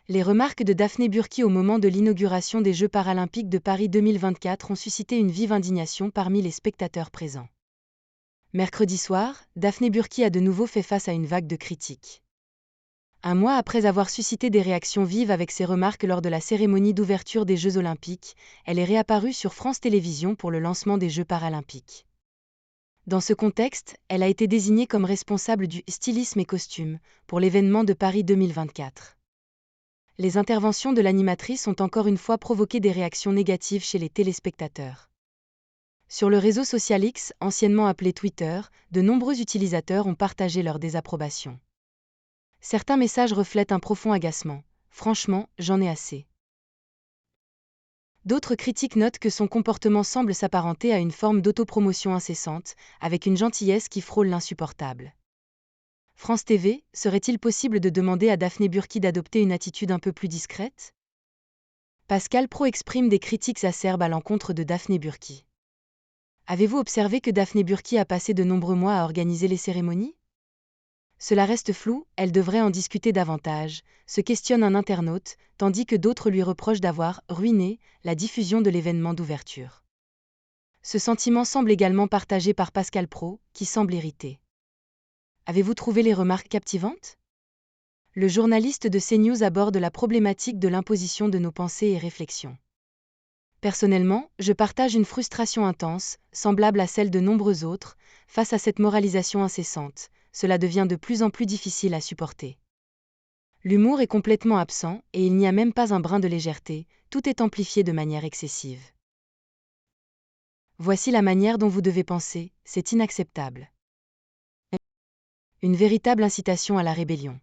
Les remarques de Daphné Burki au moment de l'inauguration des Jeux paralympiques de Paris 2024 ont suscité une vive indignation parmi les spectateurs présents. Mercredi soir, Daphné Burki a de nouveau fait face à une vague de critiques. Un mois après avoir suscité des réactions vives avec ses remarques lors de la cérémonie d'ouverture des Jeux olympiques, elle est réapparue sur France Télévisions pour le lancement des Jeux paralympiques. Dans ce contexte, elle a été désignée comme responsable du stylisme et costume pour l'événement de Paris 2024. Les interventions de l'animatrice ont encore une fois provoqué des réactions négatives chez les téléspectateurs. Sur le réseau social X, anciennement appelé Twitter, de nombreux utilisateurs ont partagé leur désapprobation. Certains messages reflètent un profond agacement. Franchement, j'en ai assez. D'autres critiques notent que son comportement semble s'apparenter à une forme d'autopromotion incessante, avec une gentillesse qui frôle l'insupportable. France TV, serait-il possible de demander à Daphné Burki d'adopter une attitude un peu plus discrète ? Pascal Praud exprime des critiques acerbes à l'encontre de Daphné Burki. Avez-vous observé que Daphné Burki a passé de nombreux mois à organiser les cérémonies ? Cela reste flou, elle devrait en discuter davantage, se questionne un internaute, tandis que d'autres lui reprochent d'avoir « ruiné » la diffusion de l'événement d'ouverture. Ce sentiment semble également partagé par Pascal Praud, qui semble irrité. Avez-vous trouvé les remarques captivantes ? Le journaliste de CNews aborde la problématique de l'imposition de nos pensées et réflexions. Personnellement, je partage une frustration intense, semblable à celle de nombreux autres, face à cette moralisation incessante. Cela devient de plus en plus difficile à supporter. L'humour est complètement absent et il n'y a même pas un brin de légèreté, tout est amplifié de manière excessive. Voici la manière dont vous devez penser, c'est inacceptable. Une véritable incitation à la rébellion.